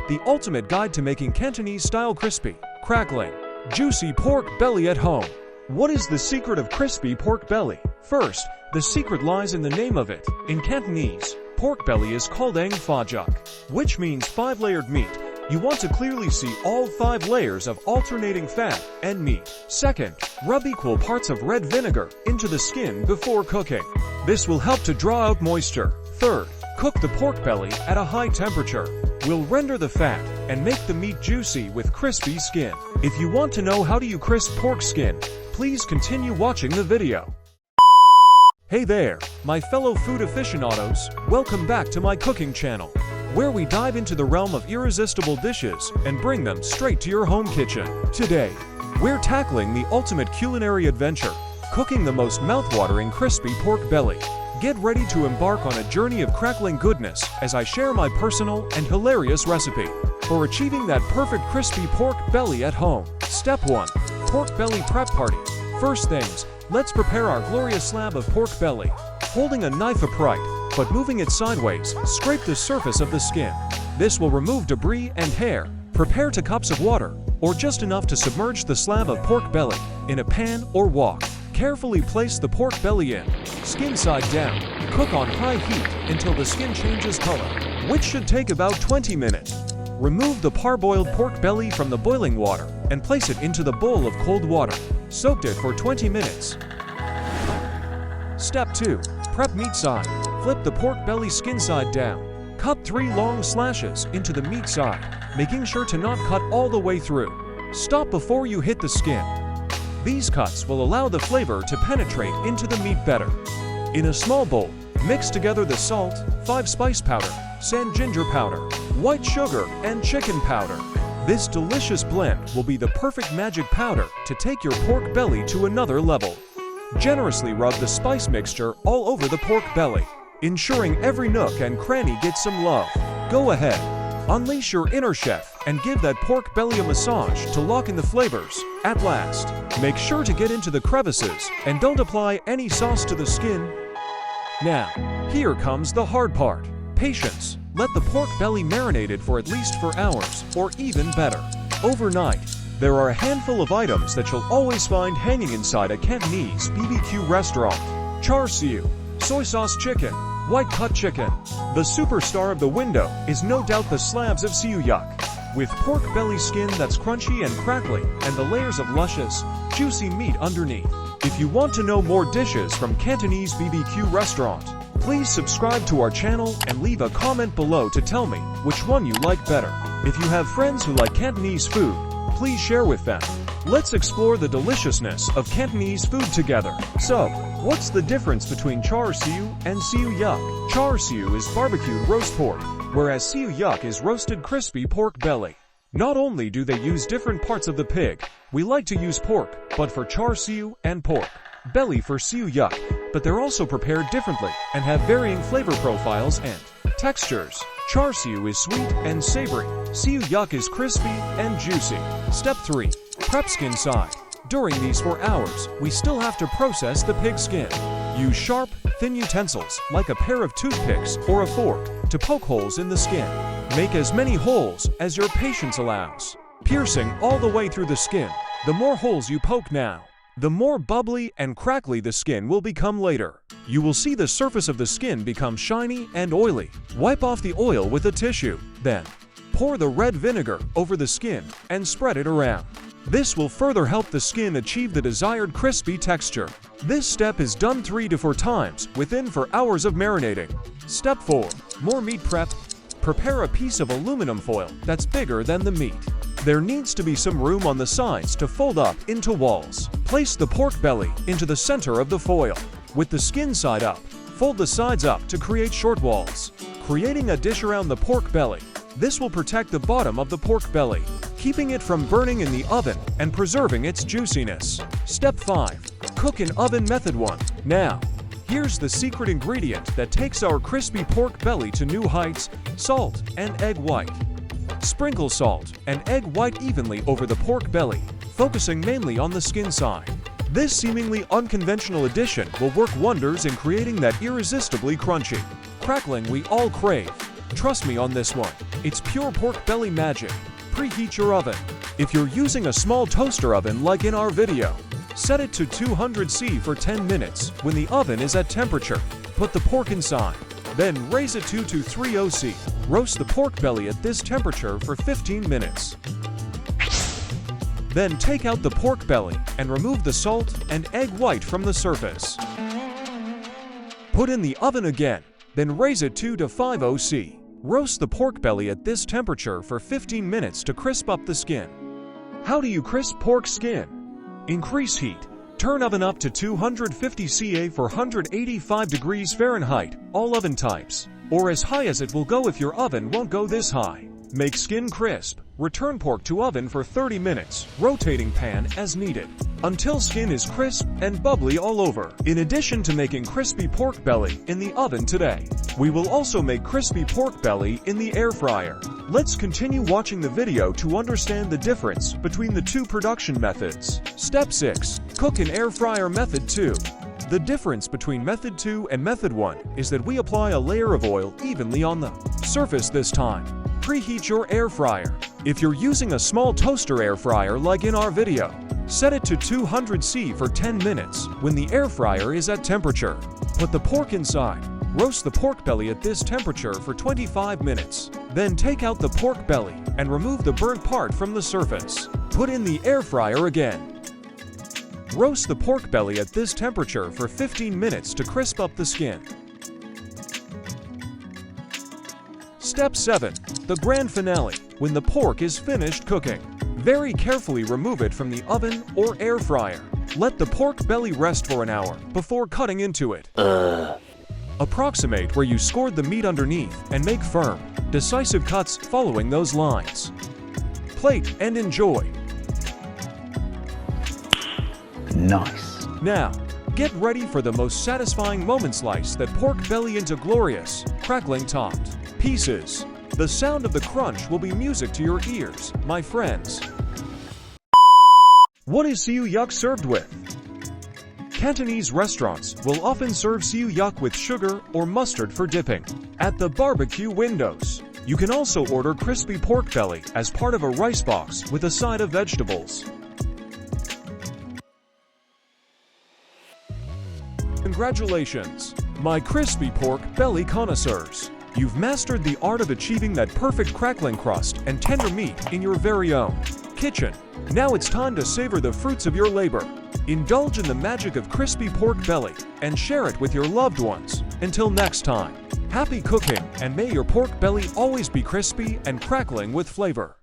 the ultimate guide to making Cantonese-style crispy, crackling, juicy pork belly at home. What is the secret of crispy pork belly? First, the secret lies in the name of it. In Cantonese, pork belly is called ang pha juk, which means 5-layered meat. You want to clearly see all 5 layers of alternating fat and meat. Second, rub equal parts of red vinegar into the skin before cooking. This will help to draw out moisture. Third, cook the pork belly at a high temperature. Will render the fat and make the meat juicy with crispy skin. If you want to know how to use crisp pork skin, please continue watching the video. Hey there, my fellow food aficionados, welcome back to my cooking channel, where we dive into the realm of irresistible dishes and bring them straight to your home kitchen. Today, we're tackling the ultimate culinary adventure, cooking the most mouthwatering crispy pork belly. Get ready to embark on a journey of crackling goodness as I share my personal and hilarious recipe for achieving that perfect crispy pork belly at home. Step 1. Pork belly prep party. First things, let's prepare our glorious slab of pork belly. Holding a knife upright, but moving it sideways, scrape the surface of the skin. This will remove debris and hair. Prepare 2 cups of water, or just enough to submerge the slab of pork belly, in a pan or wok. Carefully place the pork belly in, skin side down. Cook on high heat until the skin changes color, which should take about 20 minutes. Remove the parboiled pork belly from the boiling water and place it into the bowl of cold water. Soak it for 20 minutes. Step 2. Prep meat side. Flip the pork belly skin side down. Cut 3 long slashes into the meat side, making sure to not cut all the way through. Stop before you hit the skin. These cuts will allow the flavor to penetrate into the meat better. In a small bowl, mix together the salt, 5 spice powder, sand ginger powder, white sugar, and chicken powder. This delicious blend will be the perfect magic powder to take your pork belly to another level. Generously rub the spice mixture all over the pork belly, ensuring every nook and cranny gets some love. Go ahead, unleash your inner chef and give that pork belly a massage to lock in the flavors. At last, make sure to get into the crevices and don't apply any sauce to the skin. Now, here comes the hard part. Patience. Let the pork belly marinated for at least 4 hours, or even better, overnight. There are a handful of items that you'll always find hanging inside a Cantonese BBQ restaurant. Char siu, soy sauce chicken, white cut chicken. The superstar of the window is no doubt the slabs of siu yuk, with pork belly skin that's crunchy and crackly and the layers of luscious, juicy meat underneath. If you want to know more dishes from Cantonese BBQ restaurant, please subscribe to our channel and leave a comment below to tell me which one you like better. If you have friends who like Cantonese food, please share with them. Let's explore the deliciousness of Cantonese food together. So, what's the difference between char siu and siu yuk? Char siu is barbecued roast pork, whereas siu yuk is roasted crispy pork belly. Not only do they use different parts of the pig, we like to use pork, but for char siu and pork belly for siu yuk, but they're also prepared differently and have varying flavor profiles and textures. Char siu is sweet and savory. Siu yuk is crispy and juicy. Step 3. Prep skin side. During these 4 hours, we still have to process the pig skin. Use sharp, thin utensils like a pair of toothpicks or a fork to poke holes in the skin. Make as many holes as your patience allows, piercing all the way through the skin. The more holes you poke now, the more bubbly and crackly the skin will become later. You will see the surface of the skin become shiny and oily. Wipe off the oil with a tissue. Then, pour the red vinegar over the skin and spread it around. This will further help the skin achieve the desired crispy texture. This step is done 3 to 4 times within 4 hours of marinating. Step 4. More meat prep. Prepare a piece of aluminum foil that's bigger than the meat. There needs to be some room on the sides to fold up into walls. Place the pork belly into the center of the foil. With the skin side up, fold the sides up to create short walls, creating a dish around the pork belly. This will protect the bottom of the pork belly, keeping it from burning in the oven and preserving its juiciness. Step 5. Cook in oven method 1. Now, here's the secret ingredient that takes our crispy pork belly to new heights: salt and egg white. Sprinkle salt and egg white evenly over the pork belly, focusing mainly on the skin side. This seemingly unconventional addition will work wonders in creating that irresistibly crunchy crackling we all crave. Trust me on this one. It's pure pork belly magic. Preheat your oven. If you're using a small toaster oven like in our video, set it to 200°C for 10 minutes when the oven is at temperature. Put the pork inside. Then raise it to 230°C. Roast the pork belly at this temperature for 15 minutes. Then take out the pork belly and remove the salt and egg white from the surface. Put in the oven again, then raise it to 50°C. Roast the pork belly at this temperature for 15 minutes to crisp up the skin. How do you crisp pork skin? Increase heat. Turn oven up to 250 ca for 185 degrees Fahrenheit, all oven types, or as high as it will go if your oven won't go this high. Make skin crisp. Return pork to oven for 30 minutes, rotating pan as needed, until skin is crisp and bubbly all over. In addition to making crispy pork belly in the oven today, we will also make crispy pork belly in the air fryer. Let's continue watching the video to understand the difference between the two production methods. Step 6. Cook in air fryer method 2. The difference between method 2 and method 1 is that we apply a layer of oil evenly on the surface this time. Preheat your air fryer. If you're using a small toaster air fryer like in our video, set it to 200°C for 10 minutes when the air fryer is at temperature. Put the pork inside. Roast the pork belly at this temperature for 25 minutes. Then take out the pork belly and remove the burnt part from the surface. Put in the air fryer again. Roast the pork belly at this temperature for 15 minutes to crisp up the skin. Step 7. The grand finale, when the pork is finished cooking. Very carefully remove it from the oven or air fryer. Let the pork belly rest for an hour before cutting into it. Approximate where you scored the meat underneath and make firm, decisive cuts following those lines. Plate and enjoy. Nice. Now, get ready for the most satisfying moment. Slice that pork belly into glorious, crackling topped pieces. The sound of the crunch will be music to your ears, my friends. What is siu yuck served with? Cantonese restaurants will often serve siu yuck with sugar or mustard for dipping. At the barbecue windows, you can also order crispy pork belly as part of a rice box with a side of vegetables. Congratulations, my crispy pork belly connoisseurs. You've mastered the art of achieving that perfect crackling crust and tender meat in your very own kitchen. Now it's time to savor the fruits of your labor. Indulge in the magic of crispy pork belly and share it with your loved ones. Until next time, happy cooking, and may your pork belly always be crispy and crackling with flavor.